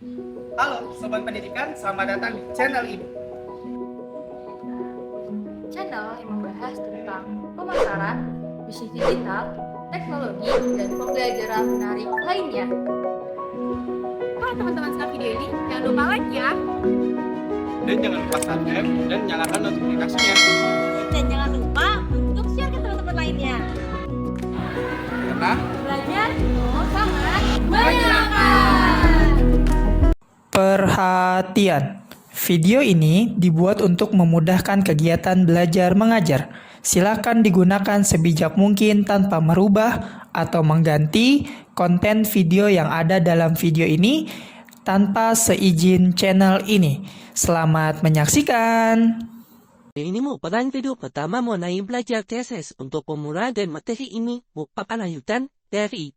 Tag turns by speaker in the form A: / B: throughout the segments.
A: Halo Sobat Pendidikan, selamat datang di channel ini.
B: Channel yang membahas tentang pemasaran, bisnis digital, teknologi, dan pembelajaran menarik lainnya. Teman-teman suka video ini, jangan lupa like ya.
A: Dan jangan lupa subscribe dan nyalakan notifikasinya.
C: Dan jangan lupa untuk share ke teman-teman lainnya.
A: Karena
B: Belajar sangat menyenangkan.
D: Perhatian, video ini dibuat untuk memudahkan kegiatan belajar mengajar. Silakan digunakan sebijak mungkin tanpa merubah atau mengganti konten video yang ada dalam video ini tanpa seizin channel ini. Selamat menyaksikan.
E: Ini merupakan video pertama mengenai belajar tesis untuk pemula dan materi ini merupakan lanjutan dari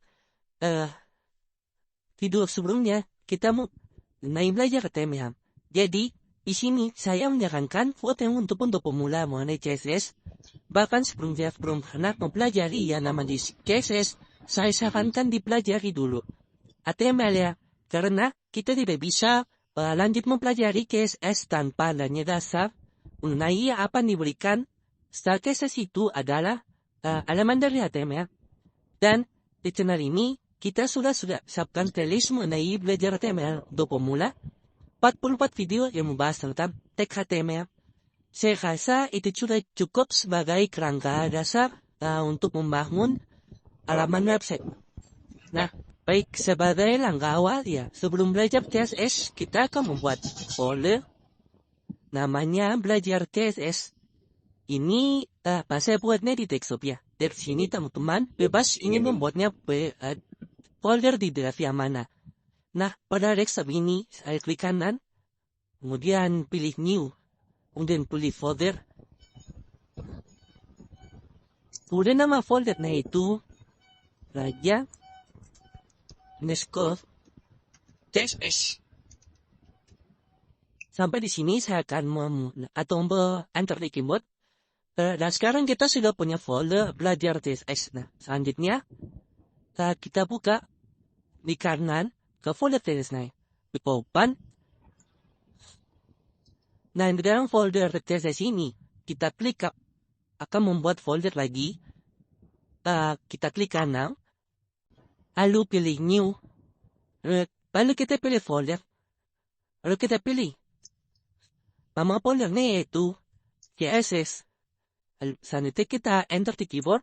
E: video sebelumnya kita mengenai belajar TMH. Jadi di sini saya menyarankan konten untuk pemula mengenai CSS. Bahkan sebelum pernah mempelajari yang namanya CSS, saya sarankan dipelajari dulu HTML ya, karena kita tidak bisa lanjut mempelajari CSS tanpa adanya dasar mengenai apa yang diberikan. Style CSS itu adalah elemen dari HTML. Dan di channel ini kita sudah siapkan playlist mengenai belajar HTML untuk pemula. 44 video yang membahas tentang tag HTML. Saya rasa itu sudah cukup sebagai kerangka dasar untuk membangun halaman website. Nah, baik sebagai langkah awal ya, sebelum belajar CSS, kita akan membuat folder namanya belajar CSS. Ini saya buatnya di desktop ya. Dari sini teman-teman bebas ingin membuatnya folder di drive yang mana. Nah, pada desktop ini saya klik kanan, kemudian pilih new, kemudian pilih folder. Kemudian nama foldernya itu Raja underscore CSS. Sampai di sini saya akan enter di keyboard. Dan sekarang kita sudah punya folder belajar CSS. Nah, selanjutnya kita buka di kanan ke folder CSS. Kita open. Nah, di dalam folder CSS ini kita klik akan membuat folder lagi. Kita klik kanan, lalu pilih new, lalu kita pilih folder, lalu kita pilih nama foldernya yaitu CSS. Selanjutnya kita enter di keyboard.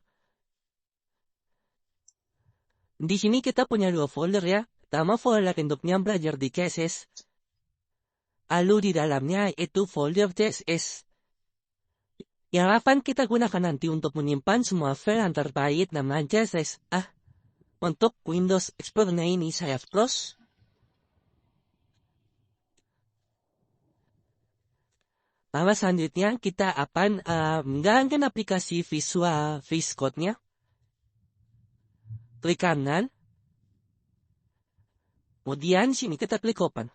E: Di sini kita punya dua folder ya. Pertama folder induknya belajar di CSS. Lalu di dalamnya itu folder CSS. Yang akan kita gunakan nanti untuk menyimpan semua file yang terkait nama CSS. Untuk Windows Explorer ini saya close. Lalu selanjutnya kita akan menjalankan aplikasi Visual VS Code-nya. Klik kanan. Kemudian sini kita klik open.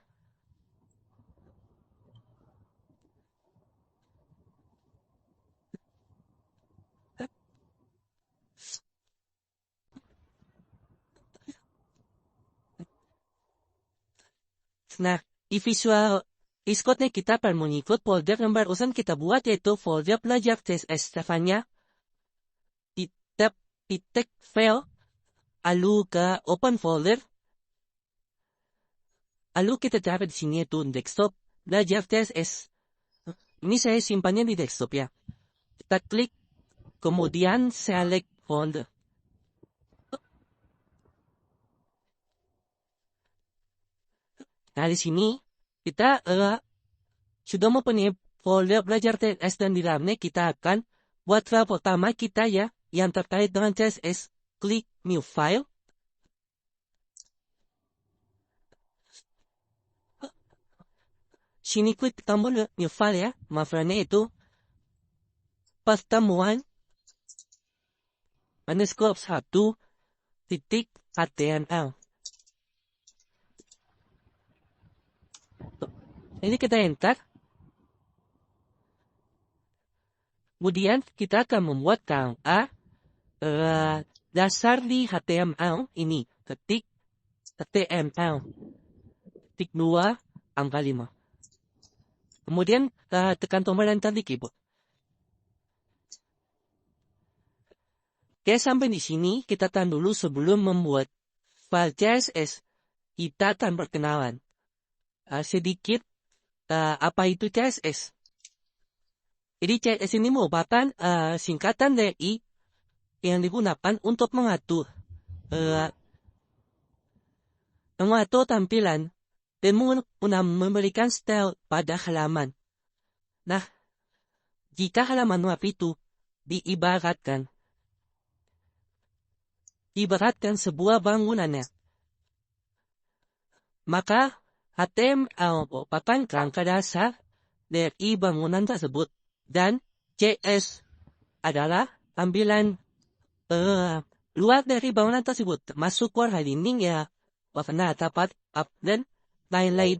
E: Nah, di Visual VS Code-nya kita akan mengikut folder yang barusan kita buat yaitu folder belajar CSS. Caranya di tab tag file, lalu ke open folder, lalu kita cari di sini itu desktop belajar CSS. Ini saya simpannya di desktop ya. Kita klik, kemudian select folder. Nah, di sini kita sudah mempunyai folder belajar CSS dan di dalamnya kita akan buat file pertama kita ya yang terkait dengan CSS. Klik new file. Sini klik tombol new file ya. Filenya itu pertemuan underscore 1.html. Ini kita enter. Kemudian kita akan membuat dasar di HTML ini. Ketik HTML. Tik 2, angka 5. Kemudian tekan tombol enter di keyboard. Oke, sampai di sini kita tahan dulu sebelum membuat file CSS. Kita akan perkenalan sedikit apa itu CSS. Jadi CSS ini merupakan singkatan dari yang digunakan untuk mengatur tampilan dan memberikan style pada halaman. Nah, jika halaman web itu diibaratkan sebuah bangunannya, maka HTML merupakan kerangka dasar dari bangunan tersebut, dan CSS adalah tampilan luar dari bangunan tersebut, termasuk warna dinding ya, warna atap, dan lain-lain.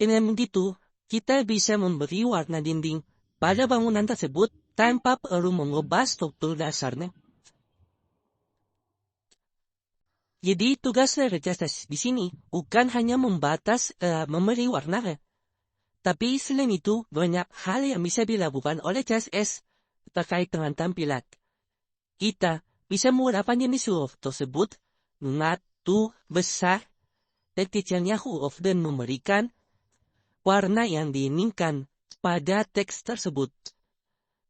E: Dengan begitu, kita bisa memberi warna dinding pada bangunan tersebut tanpa perlu mengubah struktur dasarnya. Jadi tugas dari CSS di sini bukan hanya memberi warna, tapi selain itu banyak hal yang bisa dilakukan oleh CSS terkait dengan tampilan. Kita bisa menggunakan jenis huruf tersebut mengatur besar dan kecilnya huruf dan memberikan warna yang diinginkan pada teks tersebut.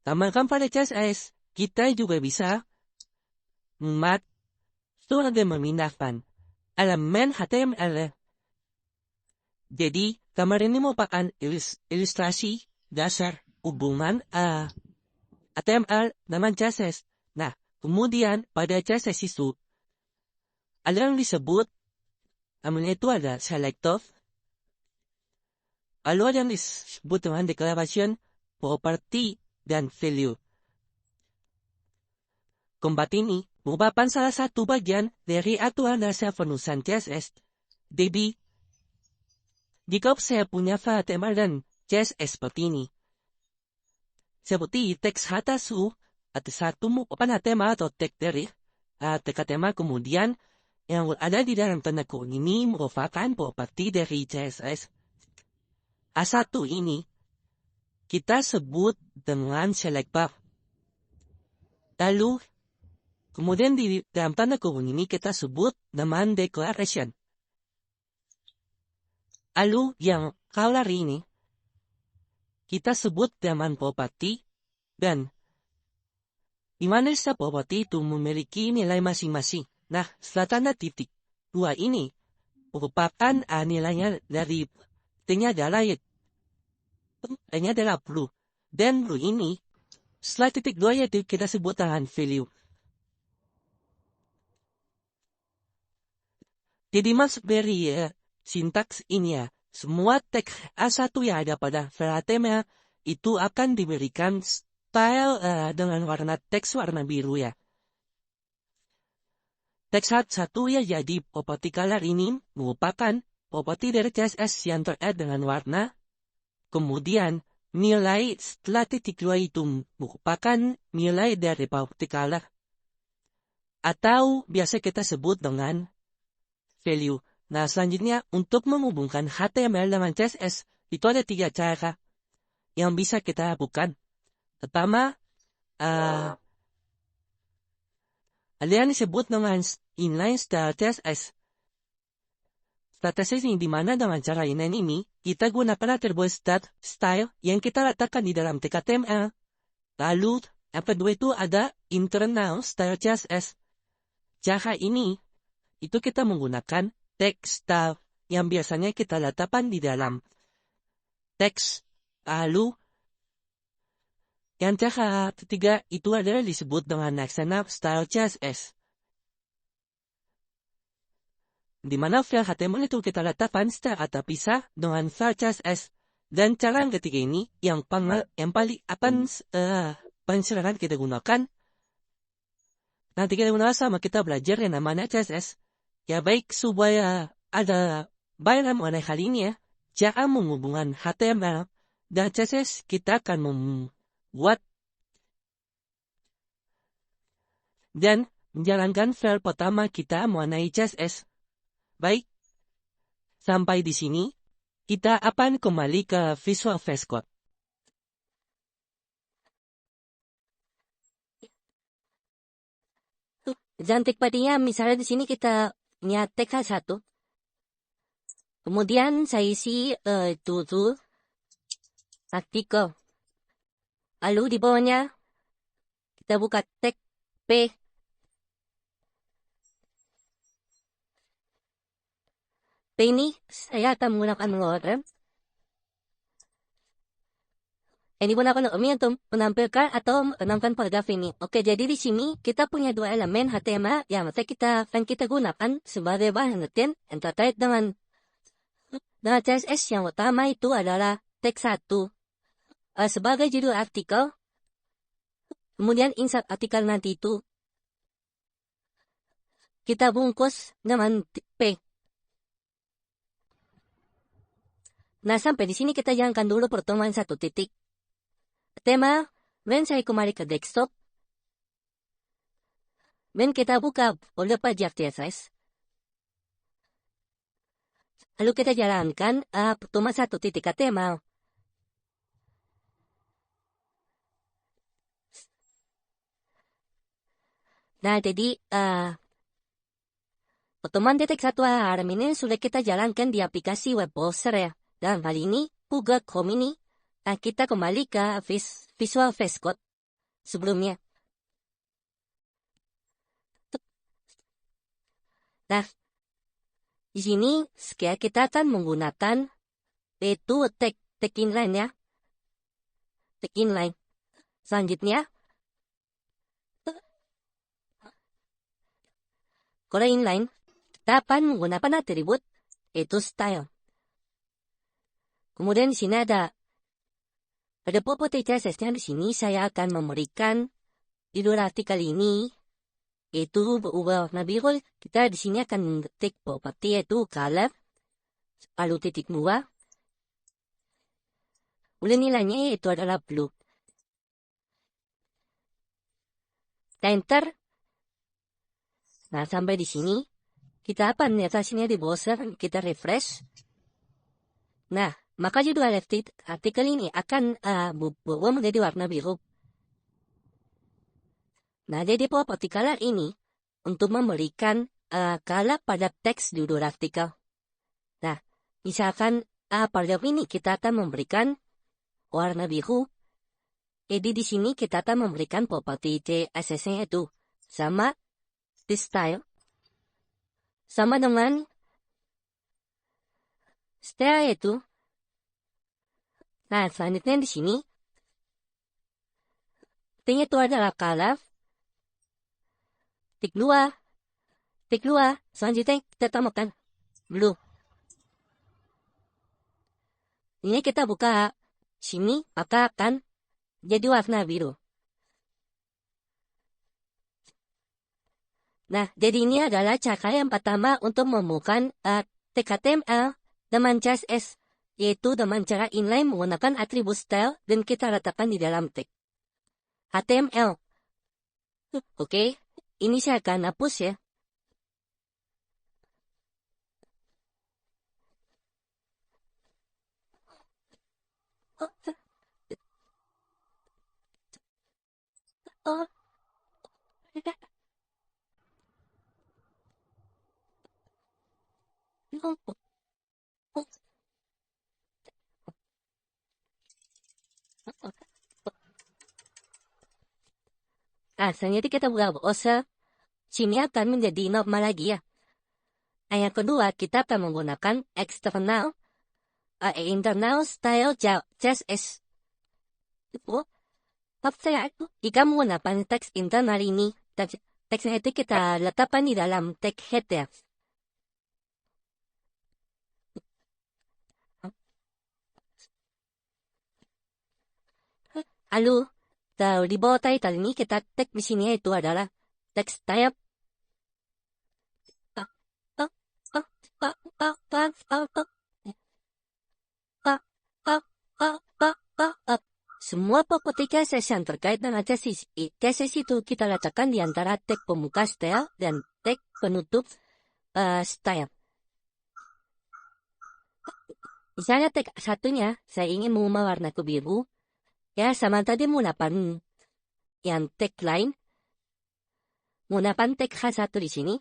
E: Tambahkan pada CSS, kita juga bisa mengatur dan memindahkan elemen HTML. Jadi, gambar ini merupakan ilustrasi dasar hubungan HTML dengan CSS. Nah, kemudian pada CSS itu ada yang disebut, namanya itu ada selector, lalu ada yang disebut dengan declaration, property, dan value. Keempat ini merupakan salah satu bagian dari aturan dasar penulisan CSS. Jadi, jika saya punya file HTML dan CSS seperti ini, seperti teks atas satu merupakan HTML atau teks dari HTML, kemudian yang ada di dalam tanda kurung ini merupakan properti dari CSS. A1 ini kita sebut dengan select bar. Lalu, kemudian di dalam tanda kurung ini kita sebut dengan declaration. Lalu yang color ini kita sebut dengan property, dan di mana setiap property itu memiliki nilai masing-masing. Nah, setelah tanda titik 2 ini merupakan nilainya dari T-nya adalah blue. Dan blue ini setelah titik 2 yaitu kita sebut dengan value. Jadi maksud dari sintaks ini ya, semua teks A1 yang ada pada file HTML itu akan diberikan style dengan warna teks warna biru ya. Teks A1 ya, jadi property color ini merupakan properti dari CSS yang terkait dengan warna. Kemudian nilai setelah titik 2 itu merupakan nilai dari property color, atau biasa kita sebut dengan value. Nah, selanjutnya untuk menghubungkan HTML dengan CSS itu ada 3 cara yang bisa kita lakukan. Pertama, ada yang disebut dengan inline style CSS. CSS ini dimana dengan cara inline ini kita gunakan atribut style yang kita letakkan di dalam tag HTML. Lalu yang kedua itu ada internal style CSS. Cara ini itu kita menggunakan text style yang biasanya kita letakkan di dalam teks. Lalu yang cara ketiga itu adalah disebut dengan external style CSS, di mana file HTML itu kita letakkan secara terpisah dengan file CSS. Dan cara yang ketiga ini yang paling sering kita gunakan. Nanti kita gunakan sama kita belajar yang namanya CSS. Ya baik, supaya ada bayangan mengenai hal ini ya, cara menghubungkan HTML dan CSS kita akan membuat dan menjalankan file pertama kita mengenai CSS. Baik, Sampai di sini, kita akan kembali ke Visual Code. Cantik padinya, misalnya di sini kita punya teks satu. Kemudian saya isi itu artikel. Lalu di bawahnya kita buka teks P. P ini saya akan menggunakan mengeluarkan. Ini gunakan untuk menampilkan atau menampilkan paragraf ini. Oke, jadi di sini kita punya dua elemen HTML yang kita gunakan sebagai bahan latihan yang terkait dengan CSS. Yang utama itu adalah teks 1 sebagai judul artikel. Kemudian insert artikel nanti itu kita bungkus dengan P. Nah, sampai di sini kita jalankan dulu pertemuan satu titik. Tema, when saya kembali ke desktop, when kita buka folder pajak CSS, lalu kita jalankan pertemuan satu titik HTML. Nah, jadi pertemuan titik satu hari ini sudah kita jalankan di aplikasi web browser ya. Dan kali ini Google Chrome ini kita kembali ke Visual Code sebelumnya. Nah, di sini kita akan menggunakan itu tag inline ya. Tag inline. Selanjutnya, kalau inline, kita akan menggunakan atribut itu style. Kemudian di sini ada properti CSS-nya. Di sini saya akan memberikan judul artikel ini itu berubah warna biru. Kita di sini akan mengetik properti yaitu color, lalu titik 2. Kemudian nilainya itu adalah blue. Enter. Nah, sampai di sini kita akan melihat hasilnya di browser. Kita refresh. Nah, maka judul artikel ini akan berubah menjadi warna biru. Nah, jadi properti color ini untuk memberikan color pada teks judul artikel. Nah, misalkan pada ini kita akan memberikan warna biru. Jadi di sini kita akan memberikan properti CSS-nya itu sama di style, sama dengan style itu. Nah, selanjutnya di sini artinya itu adalah color. Tik 2. Selanjutnya kita tambahkan blue. Ini kita buka sini, maka akan jadi warna biru. Nah, jadi ini adalah cara yang pertama untuk membuka tag HTML dengan CSS, yaitu dengan cara inline menggunakan atribut style dan kita letakkan di dalam tag HTML. Oke, ini saya akan hapus ya. Selanjutnya kita buka browser. Sini akan menjadi normal lagi ya. Yang kedua, kita akan menggunakan internal style CSS. Jika menggunakan teks internal ini, teksnya itu kita letakkan di dalam tag header. Lalu, di bawah title ini kita tag di sini itu adalah text type. Semua properti CSS yang terkait dengan CSS itu kita letakkan di antara tag pembuka style dan tag penutup style. Misalnya tag satunya, saya ingin mengubah warna ke biru. Ya, sama tadi menggunakan yang tag lain. Menggunakan tag H1 di sini.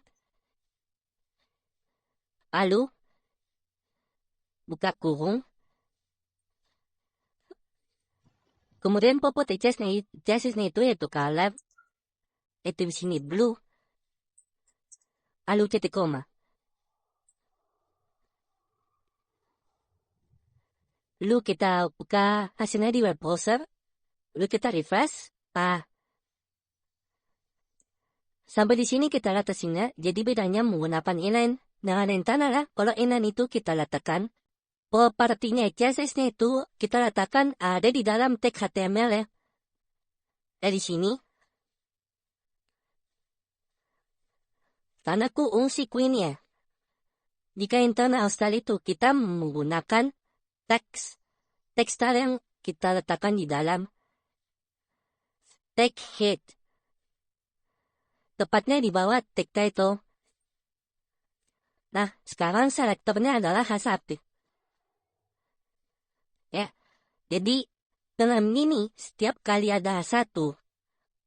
E: Lalu, buka kurung. Kemudian popot jasnya itu yaitu color. Itu di sini blue. Lalu titik koma. Lalu kita buka hasilnya di web browser. Lalu kita refresh. Sampai di sini kita lihat hasilnya. Jadi bedanya menggunakan inline dengan internal. Kalau inline itu kita letakkan. Propertinya CSS-nya itu kita letakkan ada di dalam tag HTML ya. Dari sini. Tanaku unsi queen ya. Jika internal style itu kita menggunakan teks style yang kita letakkan di dalam tag head. Tepatnya di bawah tag title. Nah, sekarang selektornya adalah H1. Ya, jadi dengan ini setiap kali ada H1,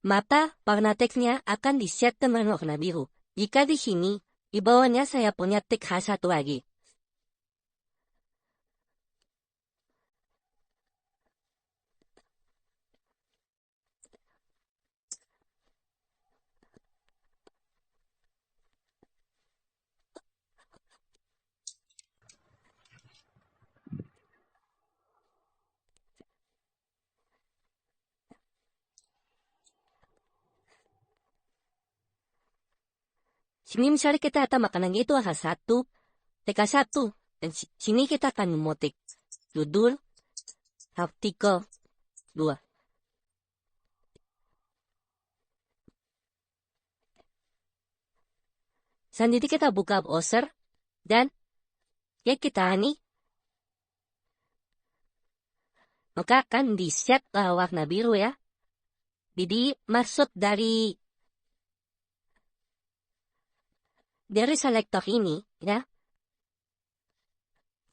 E: maka warna teksnya akan di-set dengan warna biru. Jika di sini, di bawahnya saya punya tag H1 lagi. Sini misalnya kita akan makanan itu H1, TK1. Dan sini kita akan memotik judul, artikel 2. Selanjutnya kita buka browser. Dan ya kita ini. Maka akan di-set warna biru ya. Jadi maksud dari selektor ini, ya,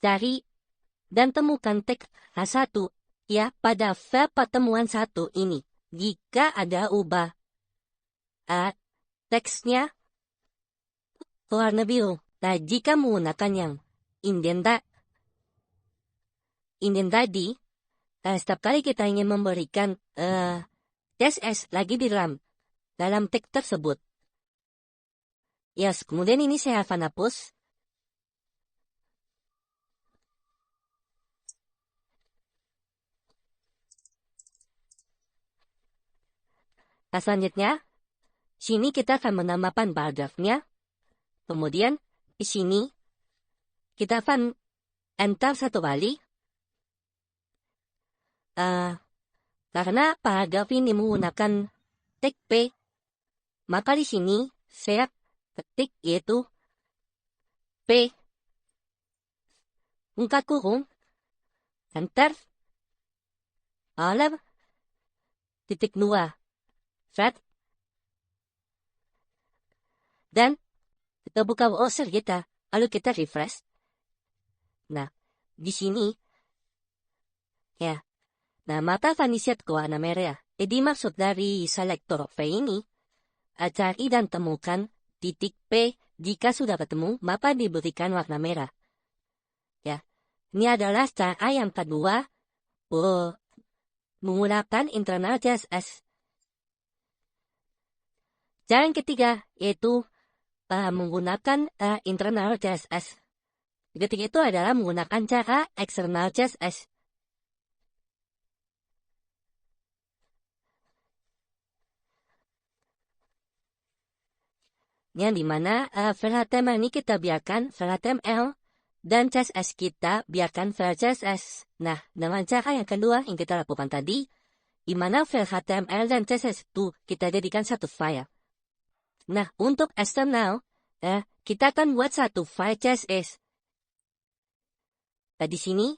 E: cari dan temukan tag H1, ya, pada file pertemuan 1 ini. Jika ada ubah teksnya warna biru. Nah, jika menggunakan yang indent tadi, setiap kali kita ingin memberikan CSS lagi di dalam tag tersebut. Yes, kemudian ini saya akan hapus. Nah, selanjutnya, sini kita akan menambahkan paragrafnya. Kemudian, di sini, kita akan enter satu kali. Karena paragraf ini menggunakan tag P, maka di sini saya ketik yaitu P buka kurung enter titik 2 flat dan kita buka browser kita lalu kita refresh. Nah, di sini ya, nah maka akan di-set ke warna merah. Jadi maksud dari selektor P ini cari dan temukan titik P. Jika sudah ketemu, maka diberikan warna merah. Ya, ini adalah cara yang kedua menggunakan internal CSS. Cara yang ketiga yaitu menggunakan internal CSS. Ketiga itu adalah menggunakan cara external CSS. Yang dimana file HTML ini kita biarkan file HTML dan CSS kita biarkan file CSS. Nah, dengan cara yang kedua yang kita lakukan tadi, dimana file HTML dan CSS itu kita jadikan satu file. Nah, untuk eksternal, kita akan buat satu file CSS. Nah, di sini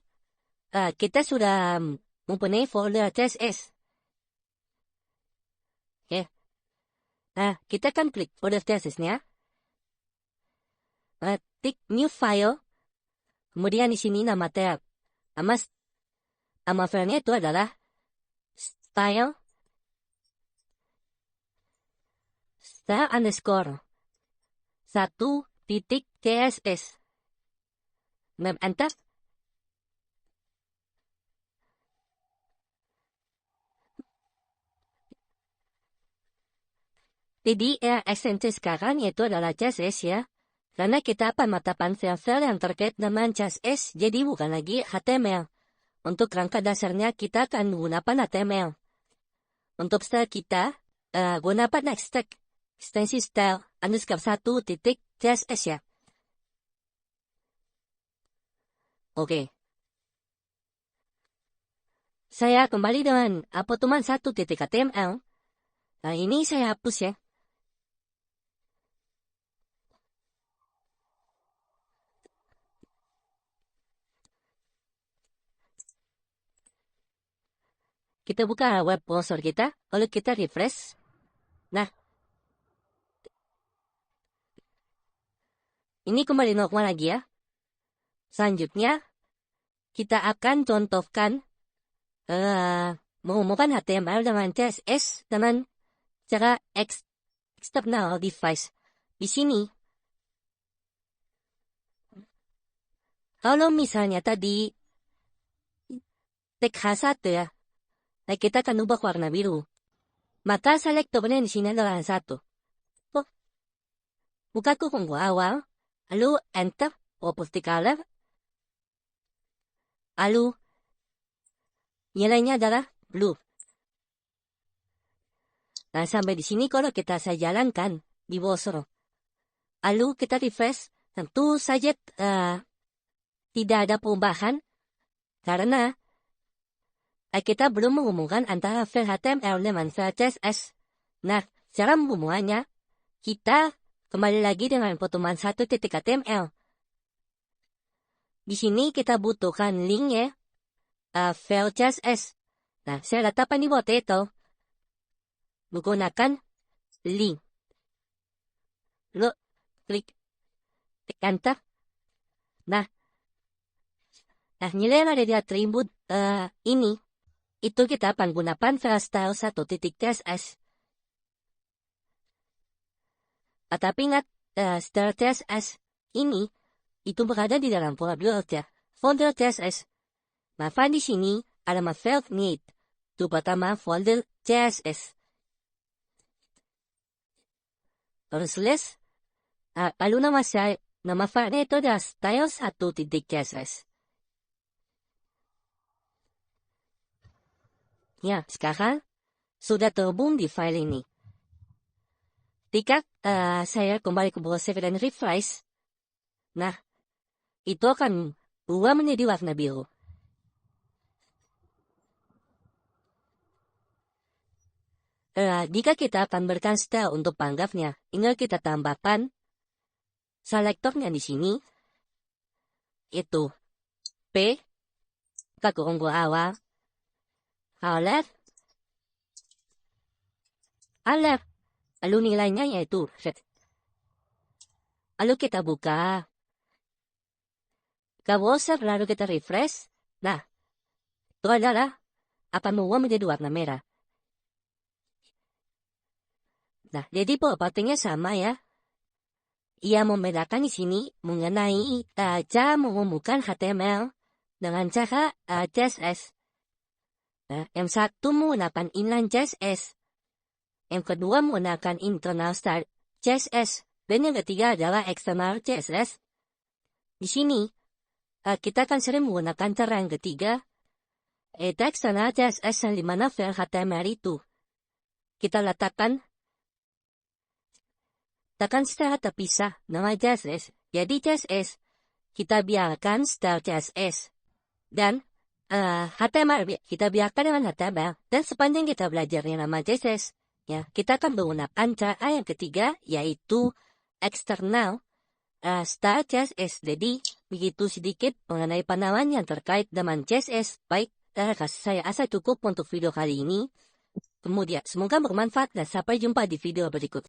E: kita sudah mempunyai folder CSS. Oke. Nah, kita akan klik folder CSS-nya. Tik new file. Kemudian di sini nama tab Nama filenya itu adalah style underscore 1.css. Enter. Jadi extension sekarang yaitu adalah CSS ya. Karena kita pemantapan file-file yang terkait dengan CSS, jadi bukan lagi HTML. Untuk rangka dasarnya kita akan menggunakan HTML. Untuk style kita, gunakan extensi style underscore 1.css ya. Oke. Saya kembali dengan potongan 1.html. Nah ini saya hapus ya. Kita buka web browser kita, lalu kita refresh. Nah, ini kembali normal lagi ya. Selanjutnya, kita akan contohkan menghubungkan HTML dengan CSS dengan cara external device. Di sini, kalau misalnya tadi tag H1 ya, nah kita akan ubah warna biru. Maka selektornya di sini adalah 1. Buka kurung awal, lalu enter property color, lalu nilainya adalah blue. Nah sampai di sini kalau kita saya jalankan di browser, lalu kita refresh, tentu saja tidak ada perubahan karena kita belum menghubungkan antara file HTML dengan file CSS. Nah, cara menghubungkannya, kita kembali lagi dengan potongan 1.html. Di sini kita butuhkan link ya, file CSS. Nah, saya letakkan di potato, menggunakan link. Lalu, klik enter. Nah, nilai yang ada di atribut ini, itu kita akan gunakan file style 1.css. Tapi ingat, style CSS ini itu berada di dalam folder CSS. Maka di sini ada file need. Itu pertama folder CSS. Terus lalu nama filenya itu adalah style 1.css. Ya, sekarang sudah terhubung di file ini. Ketika saya kembali ke browser dan refresh, nah, itu akan berubah menjadi warna biru. Jika kita akan berikan style untuk paragrafnya, tinggal kita tambahkan selektornya di sini, itu P, kurung awal, alert, lalu nilainya yaitu set. Lalu kita buka ke browser, lalu kita refresh. Nah, itu adalah akan berubah menjadi warna merah. Nah, jadi propertinya sama ya. Ia membedakan di sini mengenai cara menghubungkan HTML dengan cara CSS. Nah, yang satu menggunakan inline CSS, yang kedua menggunakan internal style CSS, dan yang ketiga adalah external CSS. Di sini, kita akan sering menggunakan cara yang ketiga, yaitu external CSS yang dimana file HTML itu kita letakkan secara terpisah nama CSS. Jadi CSS kita biarkan style CSS dan HTML kita biarkan dengan HTML, dan sepanjang kita belajar yang nama CSS, ya kita akan menggunakan cara yang ketiga yaitu external style CSS. Jadi begitu sedikit mengenai pandangan yang terkait dengan CSS. Baik, saya rasa cukup untuk video kali ini. Kemudian semoga bermanfaat dan sampai jumpa di video berikut.